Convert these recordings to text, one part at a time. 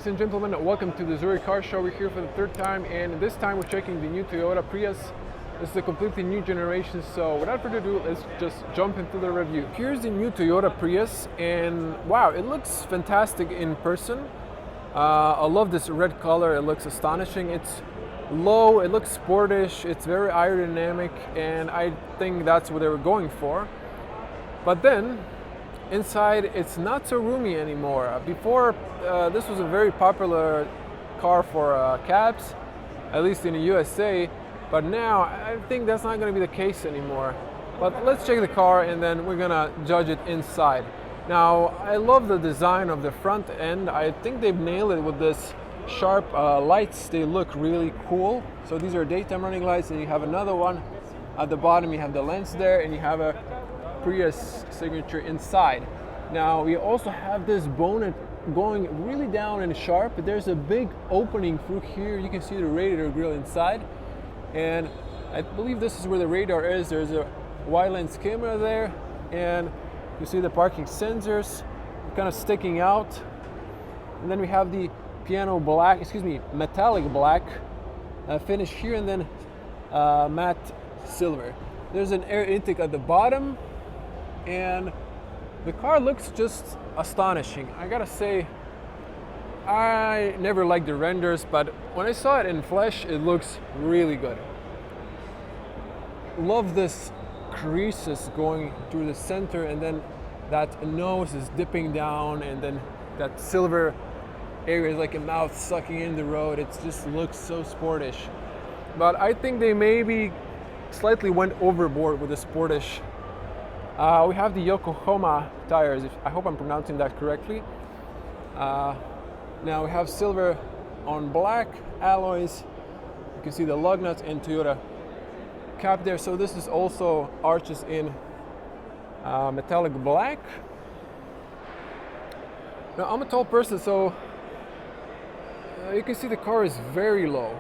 Ladies and gentlemen, welcome to the Zurich Auto Show. We're here for the third time, and this time we're checking the new Toyota Prius. This is a completely new generation, so without further ado, let's just jump into the review. Here's the new Toyota Prius, and wow, it looks fantastic in person. I love this red color, it looks astonishing. It's low, it looks sportish, it's very aerodynamic, and I think that's what they were going for. But then, inside, it's not so roomy anymore. Before, this was a very popular car for cabs, at least in the USA, but now I think that's not going to be the case anymore. But let's check the car and then we're going to judge it inside. Now, I love the design of the front end. I think they've nailed it with this sharp lights. They look really cool. So these are daytime running lights, and you have another one at the bottom. You have the lens there, and you have a Prius signature inside. Now we also have this bonnet going really down and sharp. There's a big opening through here. You can see the radiator grille inside, and I believe this is where the radar is. There's a wide lens camera there, and you see the parking sensors kind of sticking out. And then we have the metallic black finish here, and then matte silver. There's an air intake at the bottom, and the car looks just astonishing. I gotta say, I never liked the renders, but when I saw it in flesh, it looks really good. Love this creases going through the center, and then that nose is dipping down, and then that silver area is like a mouth sucking in the road. It just looks so sportish. But I think they maybe slightly went overboard with the sportish. We have the Yokohama tires, I hope I'm pronouncing that correctly. Now we have silver on black alloys. You can see the lug nuts and Toyota cap there. So this is also arches in metallic black. Now I'm a tall person, so you can see the car is very low.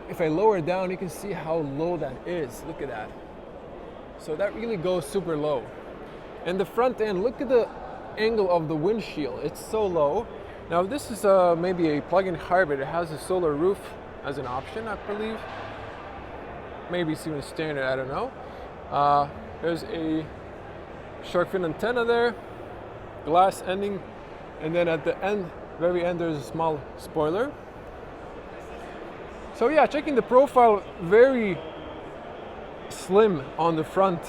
If I lower it down, you can see how low that is. Look at that. So that really goes super low. And the front end, look at the angle of the windshield. It's so low. Now this is maybe a plug-in hybrid. It has a solar roof as an option, I believe. Maybe it's even standard, I don't know. There's a shark fin antenna there, glass ending, and then at the end, very end, there's a small spoiler. So yeah, checking the profile, very slim on the front.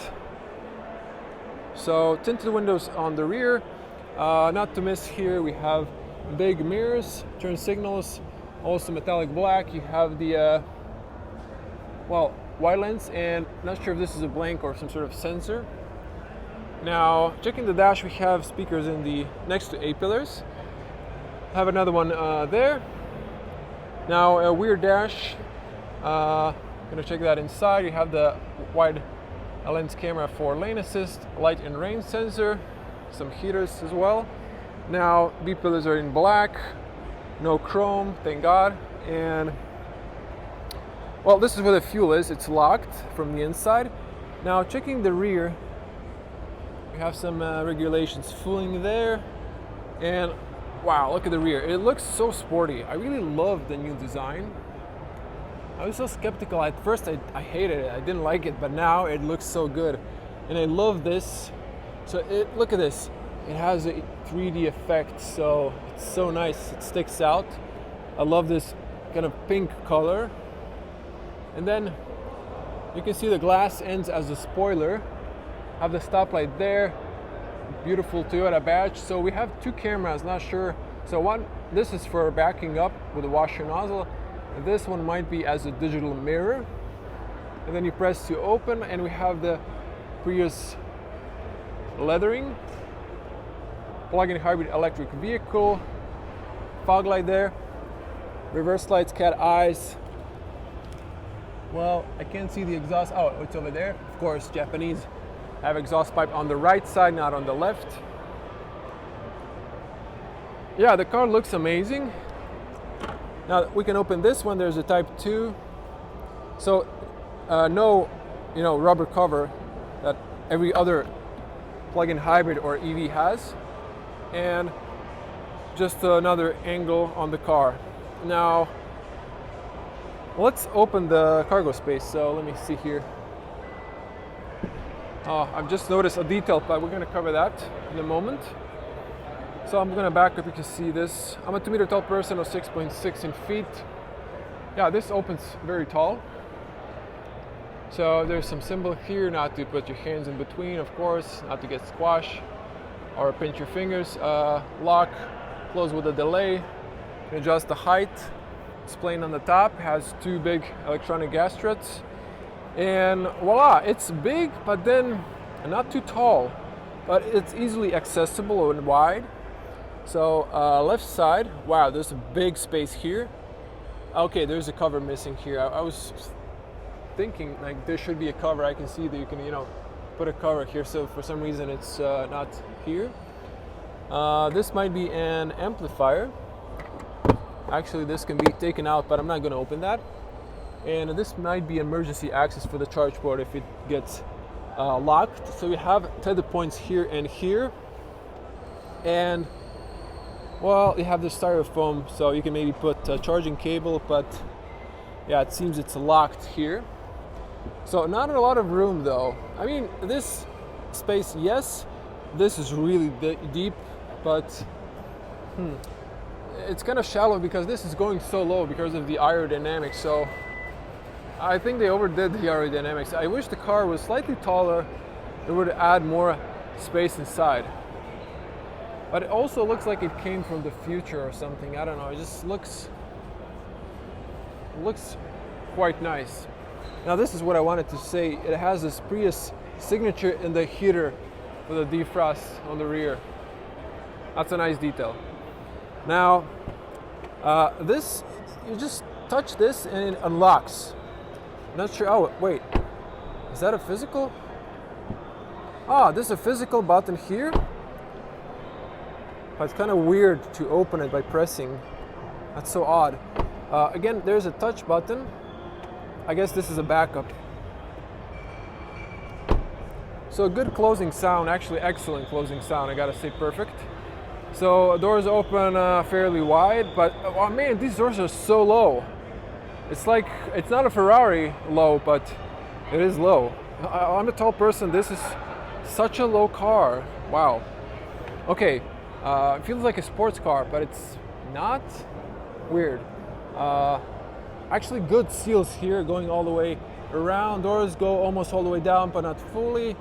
So tinted windows on the rear. Not to miss here, we have big mirrors, turn signals, also metallic black. You have the wide lens, and not sure if this is a blank or some sort of sensor. Now checking the dash, we have speakers in the next to A-pillars. Have another one there. Now a rear dash. Gonna check that inside. You have the wide lens camera for lane assist, light and rain sensor, some heaters as well. Now B-pillars are in black, no chrome, thank God. And well, this is where the fuel is. It's locked from the inside. Now checking the rear, we have some regulations fueling there, and wow, look at the rear. It looks so sporty. I really love the new design. I was so skeptical at first. I hated it. I didn't like it, but now it looks so good, and I love this. So look at this. It has a 3D effect, so it's so nice. It sticks out. I love this kind of pink color, and then you can see the glass ends as a spoiler. Have the stoplight there. Beautiful Toyota badge. So we have two cameras. Not sure. So one, this is for backing up with a washer nozzle. This one might be as a digital mirror, and then you press to open, and we have the Prius leathering, plug-in hybrid electric vehicle, fog light there, reverse lights, cat eyes. Well, I can't see the exhaust. Oh, it's over there. Of course, Japanese have exhaust pipe on the right side, not on the left. Yeah, the car looks amazing. Now we can open this one. There's a Type 2. So no, rubber cover that every other plug-in hybrid or EV has. And just another angle on the car. Now, let's open the cargo space. So let me see here. I've just noticed a detail, but we're going to cover that in a moment. So I'm going to back up. You can see this. I'm a 2-meter tall person of 6.6 in feet. Yeah, this opens very tall. So there's some symbol here not to put your hands in between, of course, not to get squashed or pinch your fingers. Lock, close with a delay. You can adjust the height. It's plain on the top. Has 2 big electronic gas struts. And voila, it's big, but then not too tall, but it's easily accessible and wide. So left side, wow, there's a big space here. Okay, there's a cover missing here. I was thinking like there should be a cover. I can see that you can, put a cover here. So for some reason it's not here. This might be an amplifier. Actually, this can be taken out, but I'm not going to open that. And this might be emergency access for the charge port if it gets locked. So we have tether points here and here. And well, you have the styrofoam, so you can maybe put a charging cable, but yeah, it seems it's locked here. So not a lot of room though. I mean, this space, yes, this is really deep, but it's kind of shallow because this is going so low because of the aerodynamics. So I think they overdid the aerodynamics. I wish the car was slightly taller. It would add more space inside. But it also looks like it came from the future or something. I don't know. It just looks quite nice. Now this is what I wanted to say. It has this Prius signature in the heater with a defrost on the rear. That's a nice detail. Now this, you just touch this and it unlocks. Not sure. Oh wait, is that a physical? This is a physical button here. But it's kind of weird to open it by pressing. That's so odd. Again, there's a touch button. I guess this is a backup. So a good closing sound, actually excellent closing sound. I gotta say, perfect. So doors open fairly wide, but oh man, these doors are so low. It's like, it's not a Ferrari low, but it is low. I'm a tall person. This is such a low car. Wow. Okay, it feels like a sports car, but it's not. Weird. Actually good seals here going all the way around. Doors go almost all the way down, but not fully.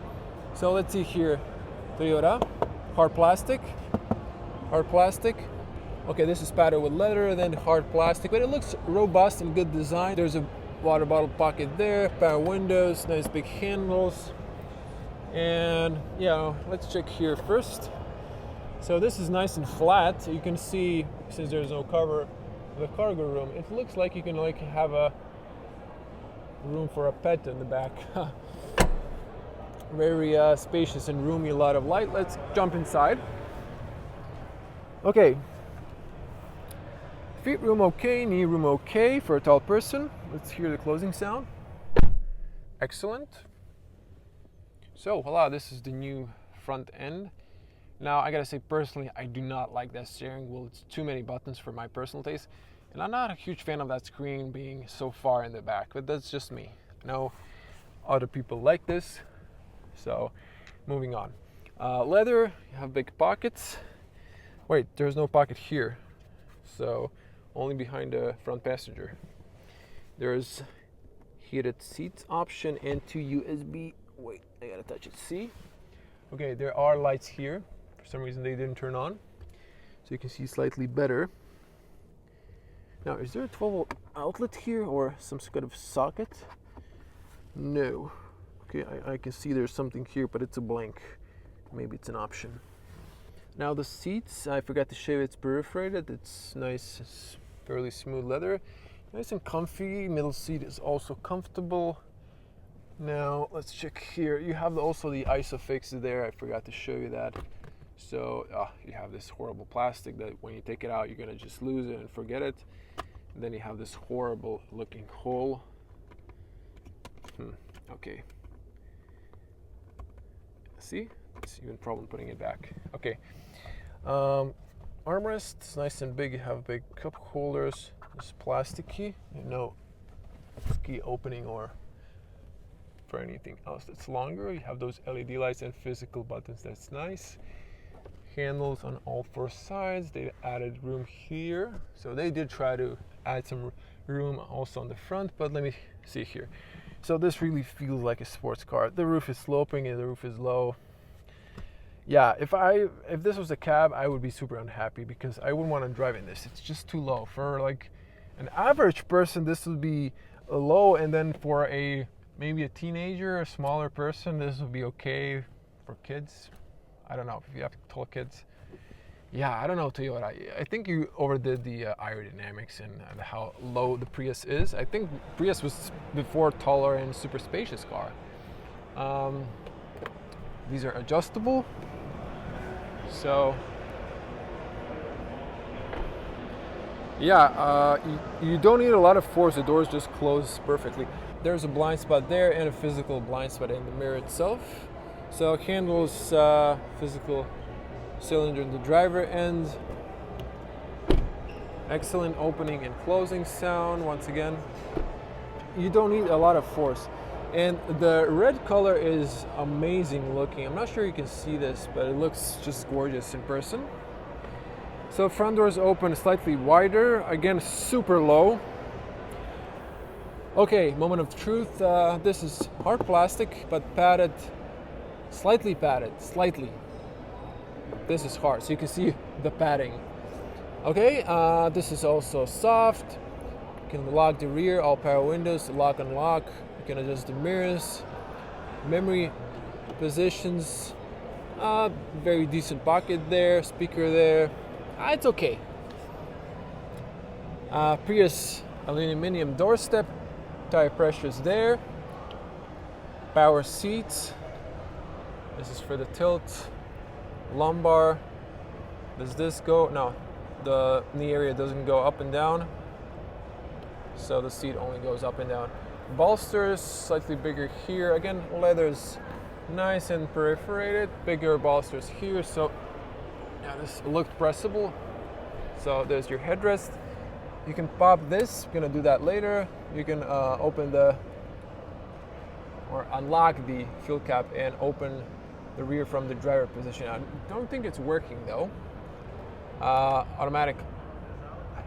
So let's see here. Toyota, hard plastic. Okay, this is padded with leather, then hard plastic, but it looks robust and good design. There's a water bottle pocket there, power windows, nice big handles. And yeah, let's check here first. So this is nice and flat. You can see, since there's no cover, the cargo room. It looks like you can have a room for a pet in the back. Very spacious and roomy, a lot of light. Let's jump inside. Okay. Feet room okay, knee room okay for a tall person. Let's hear the closing sound. Excellent. So voila, this is the new front end. Now I gotta say, personally, I do not like that steering wheel. It's too many buttons for my personal taste. And I'm not a huge fan of that screen being so far in the back, but that's just me. I know other people like this. So moving on. Leather, you have big pockets. Wait, there's no pocket here. So only behind the front passenger. There's heated seats option and 2 USB. Wait, I gotta touch it. See? Okay, there are lights here. For some reason they didn't turn on. So you can see slightly better. Now, is there a 12-volt outlet here or some kind of socket? No. Okay, I can see there's something here, but it's a blank. Maybe it's an option. Now the seats, I forgot to show you, it's perforated. It's nice, it's fairly smooth leather. Nice and comfy. Middle seat is also comfortable. Now let's check here. You have also the ISOFIX there. I forgot to show you that. So you have this horrible plastic that when you take it out, you're gonna just lose it and forget it. And then you have this horrible looking hole. Okay. See, it's even problem putting it back. Okay. armrest. It's nice and big. You have big cup holders. It's plasticky. No key opening or for anything else that's longer. You have those LED lights and physical buttons. That's nice. Handles on all four sides. They added room here, so they did try to add some room also on the front, but let me see here. So this really feels like a sports car. The roof is sloping and the roof is low. Yeah, if this was a cab, I would be super unhappy because I wouldn't want to drive in this. It's just too low. For like an average person, this would be low, and then for maybe a teenager, a smaller person, this would be okay. For kids, I don't know if you have tall kids. Yeah, I don't know, Toyota. I think you overdid the aerodynamics and how low the Prius is. I think Prius was before taller and super spacious car. These are adjustable. So, yeah, you don't need a lot of force. The doors just close perfectly. There's a blind spot there and a physical blind spot in the mirror itself. So it handles physical cylinder in the driver end. Excellent opening and closing sound. Once again, you don't need a lot of force. And the red color is amazing looking. I'm not sure you can see this, but it looks just gorgeous in person. So front doors open slightly wider. Again, super low. Okay, moment of truth. This is hard plastic, but padded, slightly padded, slightly. This is hard, so you can see the padding. Okay, this is also soft. You can lock the rear, all power windows, lock and lock. You can adjust the mirrors, memory positions. Very decent pocket there, speaker there. It's okay. Prius aluminum doorstep, tire pressures there. Power seats. This is for the tilt. Lumbar. Does this go? No, the knee area doesn't go up and down, so the seat only goes up and down. Bolsters slightly bigger here. Again, leather's nice and perforated. Bigger bolsters here, so yeah, this looked pressable. So there's your headrest. You can pop this. I'm gonna do that later. You can open or unlock the fuel cap and open the rear from the driver position. I don't think it's working though. Automatic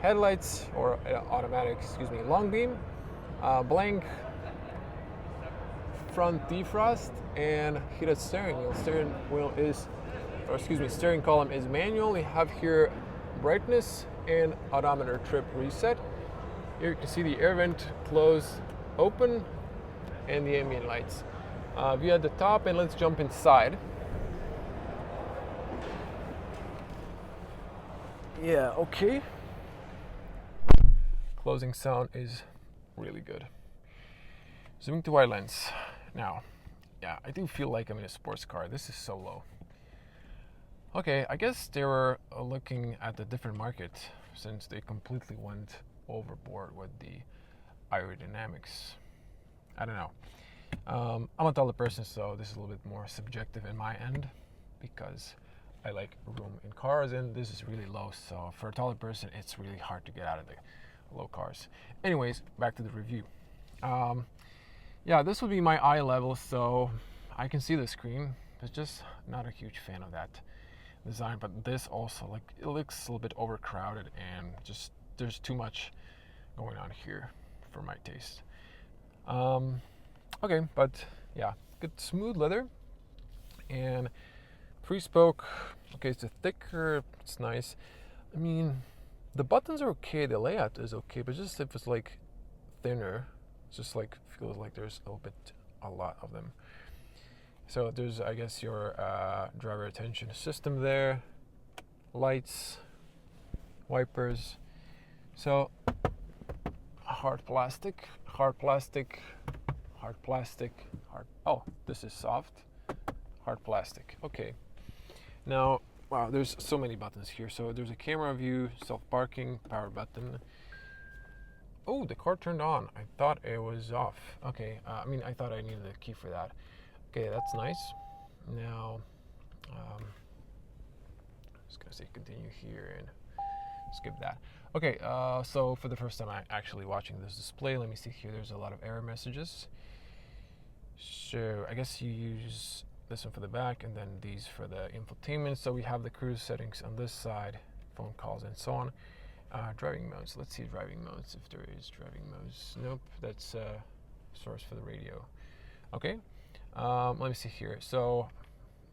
headlights, or automatic, long beam, blank front defrost, and heated steering wheel. Steering column is manual. We have here brightness and odometer trip reset. Here you can see the air vent close, open, and the ambient lights. View at the top, and let's jump inside. Yeah, okay. Closing sound is really good. Zooming to wide lens. Now, yeah, I do feel like I'm in a sports car. This is so low. Okay, I guess they were looking at a different market since they completely went overboard with the aerodynamics. I don't know. I'm a taller person, so this is a little bit more subjective in my end because I like room in cars, and this is really low. So for a taller person, it's really hard to get out of the low cars. Anyways, back to the review. Yeah, this would be my eye level, so I can see the screen. But just not a huge fan of that design. But this also, like, it looks a little bit overcrowded, and just there's too much going on here for my taste. Okay, but yeah, good smooth leather and three-spoke. Okay, it's thicker. It's nice. I mean, the buttons are okay. The layout is okay, but just if it's like thinner, it's just like feels like there's a lot of them. So there's, I guess, your driver attention system there, lights, wipers. So hard plastic. Oh, this is soft. Hard plastic. Okay. Now, wow, there's so many buttons here. So there's a camera view, self-parking, power button. Oh, the car turned on. I thought it was off. Okay, I thought I needed a key for that. Okay, that's nice. Now, Just gonna say continue here and skip that. Okay, so for the first time I'm actually watching this display, let me see here. There's a lot of error messages. So I guess you use this one for the back and then these for the infotainment. So we have the cruise settings on this side, phone calls and so on. Driving modes. Let's see driving modes if there is driving modes. Nope, that's source for the radio. Okay, let me see here. So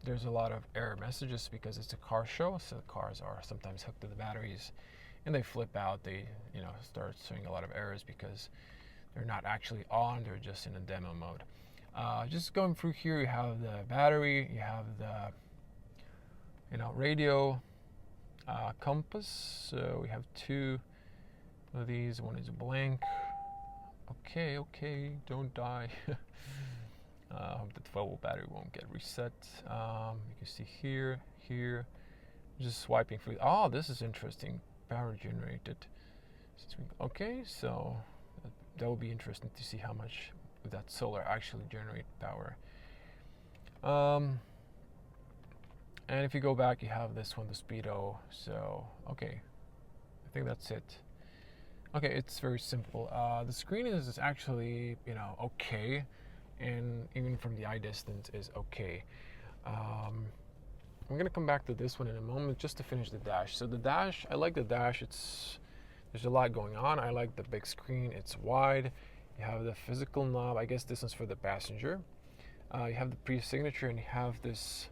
there's a lot of error messages because it's a car show, so the cars are sometimes hooked to the batteries and they flip out. They start showing a lot of errors because they're not actually on, they're just in a demo mode. Just going through here, you have the battery, you have the radio, compass. So we have two of these. One is blank. Okay, don't die. Hope the 12-volt battery won't get reset. You can see here, just swiping through. Oh, this is interesting. Power generated. Okay, so that will be interesting to see how much that solar actually generate power. And if you go back, you have this one, the speedo. So okay, I think that's it. Okay, it's very simple. The screen is actually okay, and even from the eye distance is okay. I'm gonna come back to this one in a moment just to finish the dash. So the dash, I like the dash. There's a lot going on. I like the big screen. It's wide. You have the physical knob. I guess this is for the passenger. You have the pre-signature and you have this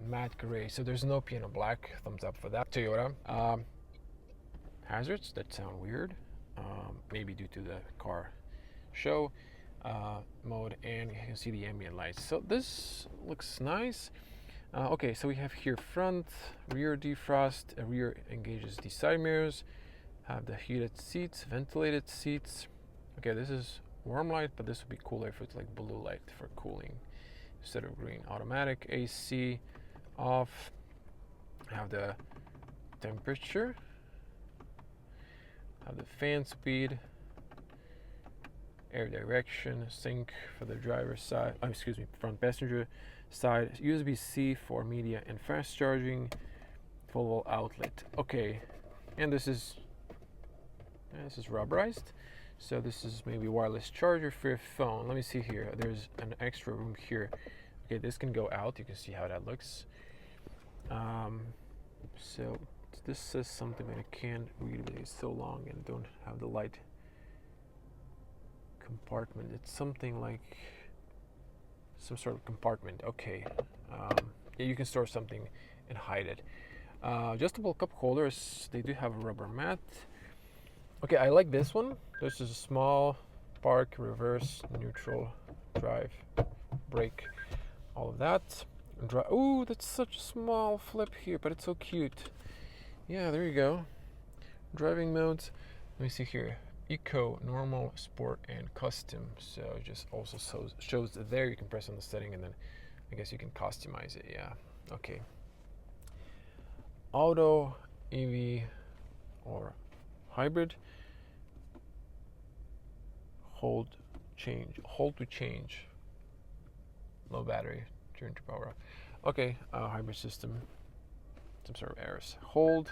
matte gray. So there's no piano black. Thumbs up for that. Toyota. Hazards that sound weird. Maybe due to the car show mode, and you can see the ambient lights. So this looks nice. Okay, so we have here front, rear defrost, rear engages the side mirrors, have the heated seats, ventilated seats. Okay, this is warm light, but this would be cooler if it's like blue light for cooling instead of green. Automatic, AC off, have the temperature, have the fan speed, air direction, sync for the driver's side, front passenger side, USB-C for media and fast charging, 12-volt outlet. Okay, and this is rubberized, so this is maybe wireless charger for your phone. Let me see here. There's an extra room here. Okay, this can go out. You can see how that looks. So this says something that I can't read because it's so long and don't have the light compartment. It's something like some sort of compartment. Okay, yeah, you can store something and hide it. Adjustable cup holders, they do have a rubber mat. Okay, I like this one. This is a small park, reverse, neutral, drive, brake, all of that. Oh, that's such a small flip here, but it's so cute. Yeah, there you go. Driving modes, let me see here. Eco, normal, sport, and custom. So it just also shows that there you can press on the setting and then I guess you can customize it. Yeah, okay. Auto, EV, or hybrid. Hold to change. Low battery, turn to power up. Okay, hybrid system, some sort of errors. Hold,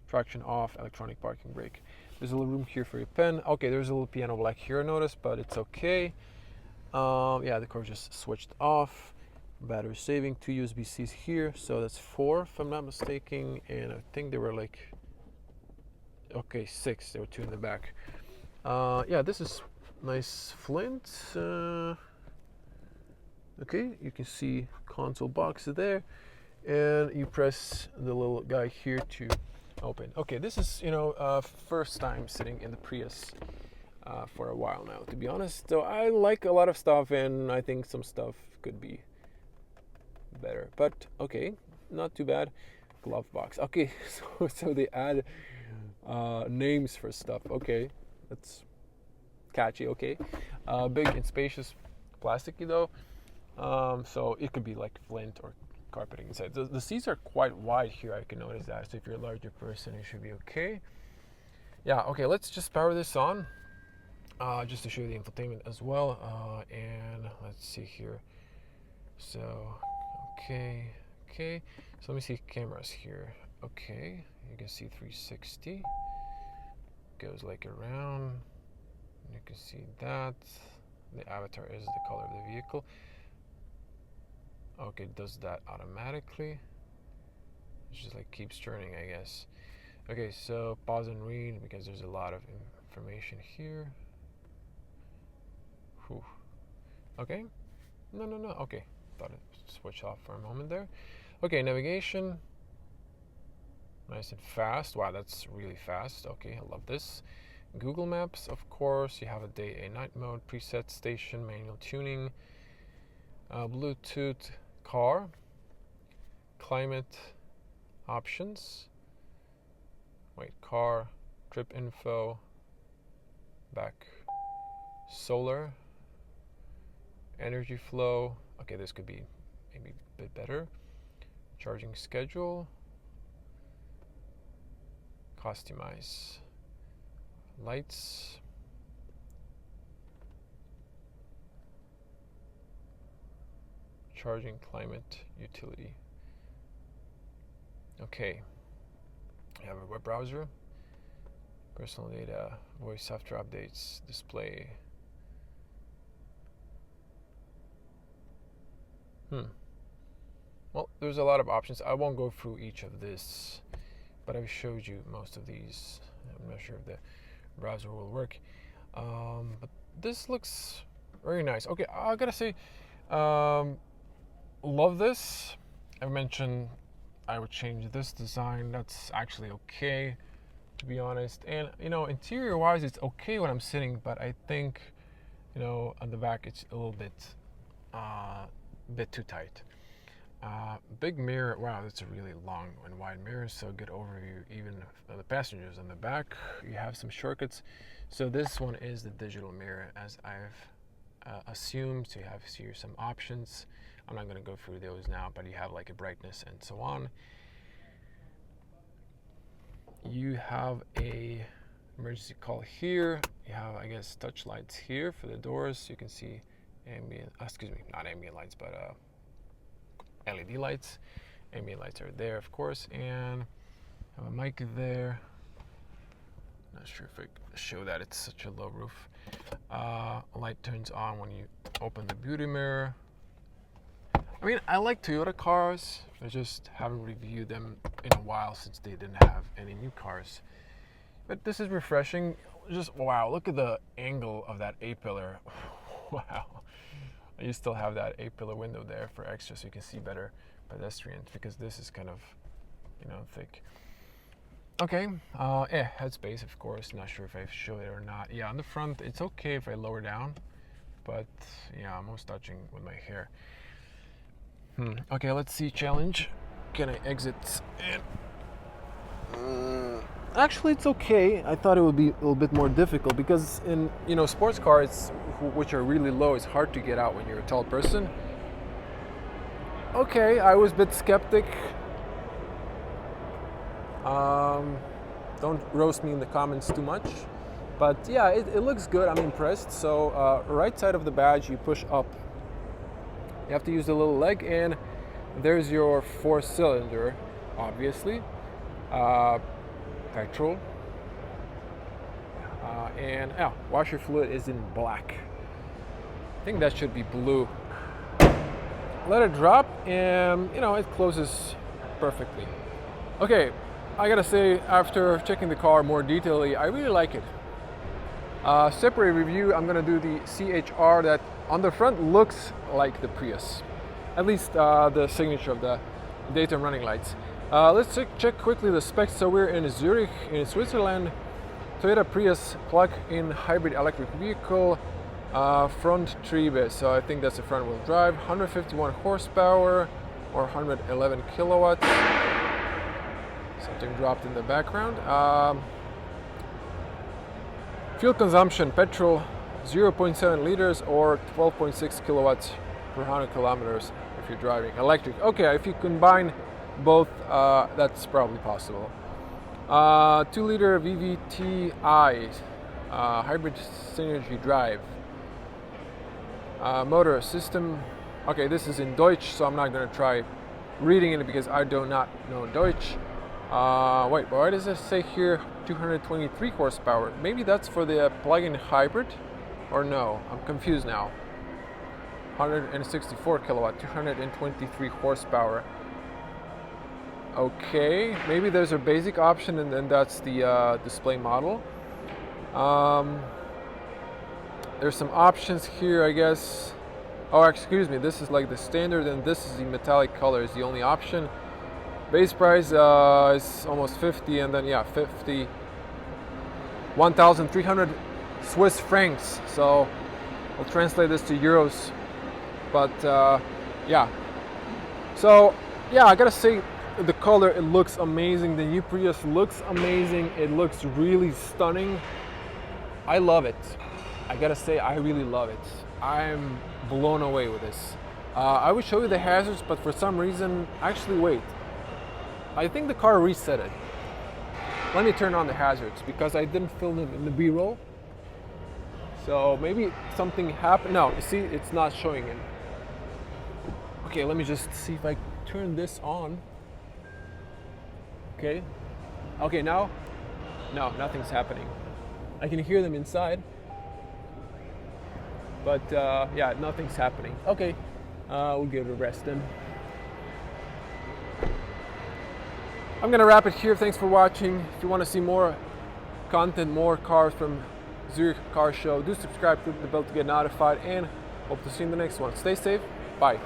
traction off, electronic parking brake. There's a little room here for your pen. Okay, there's a little piano black here, I noticed, but it's okay. Yeah, the car just switched off. Battery saving, 2 USB-Cs here, so that's 4 if I'm not mistaken, and I think they were like, okay, 6, there were 2 in the back. Yeah, this is nice flint. Okay, you can see console box there, and you press the little guy here to open. Okay, this is first time sitting in the Prius for a while now, to be honest. So I like a lot of stuff, and I think some stuff could be better, but okay, not too bad. Glove box. Okay, so they add names for stuff. Okay, that's catchy. Okay, big and spacious, plasticky though. So it could be like flint or carpeting inside. The seats are quite wide here, I can notice that. So if you're a larger person, it should be okay. Yeah, okay, let's just power this on just to show you the infotainment as well. And let's see here. So, okay. So let me see cameras here. Okay, you can see 360. Goes like around. You can see that. The avatar is the color of the vehicle. Okay, it does that automatically. It's just like keeps turning, I guess. Okay, so pause and read because there's a lot of information here. Whew. Okay. No. Okay. Thought it switched off for a moment there. Okay, navigation. Nice and fast. Wow, that's really fast. Okay, I love this. Google Maps, of course. You have a day and night mode, preset station, manual tuning, Bluetooth, car, climate options. Wait, car, trip info, back, solar, energy flow. Okay, this could be maybe a bit better. Charging schedule, customize, lights, charging, climate, utility. Okay, you have a web browser, personal data, voice software updates, display. Well, there's a lot of options. I won't go through each of this, but I've showed you most of these. I'm not sure if the browser will work, but this looks very nice. Okay, I gotta say, love this. I mentioned I would change this design. That's actually okay, to be honest. And interior wise, it's okay when I'm sitting, but I think on the back it's a little bit too tight. Big mirror. Wow, that's a really long and wide mirror, so good overview even of the passengers. On the back you have some shortcuts. So this one is the digital mirror, as I've assumed. So you have here some options. I'm not going to go through those now, but you have like a brightness and so on. You have a emergency call here. You have, I guess, touch lights here for the doors. You can see ambient, not ambient lights, but LED lights. Ambient lights are there, of course, and have a mic there. Not sure if I can show that, it's such a low roof. Light turns on when you open the beauty mirror. I mean, I like Toyota cars. I just haven't reviewed them in a while since they didn't have any new cars. But this is refreshing. Just wow, look at the angle of that A-pillar. Wow. You still have that A-pillar window there for extra, so you can see better pedestrians, because this is kind of, thick. Okay, headspace, of course. Not sure if I've showed it or not. Yeah, on the front, it's okay if I lower down, but yeah, I'm almost touching with my hair. Okay, let's see challenge. Can I exit? And actually, it's okay. I thought it would be a little bit more difficult because in sports cars, which are really low, it's hard to get out when you're a tall person. Okay, I was a bit skeptic. Don't roast me in the comments too much, but yeah, it looks good. I'm impressed. So right side of the badge, you push up. You have to use the little leg, and there's your 4-cylinder, obviously. Petrol. And washer fluid is in black. I think that should be blue. Let it drop, and it closes perfectly. Okay, I gotta say, after checking the car more detailedly, I really like it. Separate review, I'm gonna do the CHR that on the front looks like the Prius, at least the signature of the daytime running lights. Let's check quickly the specs. So we're in Zurich in Switzerland. Toyota Prius plug-in hybrid electric vehicle, front triebe, so I think that's the front wheel drive, 151 horsepower or 111 kilowatts. Something dropped in the background. Fuel consumption, petrol 0.7 liters or 12.6 kilowatts per 100 kilometers if you're driving. Electric, okay, if you combine both, that's probably possible. 2-liter VVT-i, hybrid synergy drive. Motor system, okay, this is in Deutsch, so I'm not going to try reading it because I do not know Deutsch. Wait, why does it say here 223 horsepower? Maybe that's for the plug-in hybrid, or no? I'm confused now. 164 kilowatt, 223 horsepower. Okay, maybe there's a basic option and then that's the display model. There's some options here, I guess. Oh, excuse me, this is like the standard and this is the metallic color is the only option. Base price is almost 50 and then 50, 1,300 Swiss francs. So I'll translate this to euros. But yeah, so yeah, I gotta say the color, it looks amazing. The new Prius looks amazing. It looks really stunning. I love it. I gotta say, I really love it. I'm blown away with this. I would show you the hazards, but for some reason, actually wait. I think the car reset it. Let me turn on the hazards because I didn't film them in the B-roll. So maybe something happened. No, you see, it's not showing it. Okay, let me just see if I turn this on. Okay. Okay, now? No, nothing's happening. I can hear them inside. But yeah, nothing's happening. Okay, we'll give it a rest then. I'm gonna wrap it here. Thanks for watching. If you want to see more content, more cars from Zurich Car Show, do subscribe, click the bell to get notified, and hope to see you in the next one. Stay safe. Bye.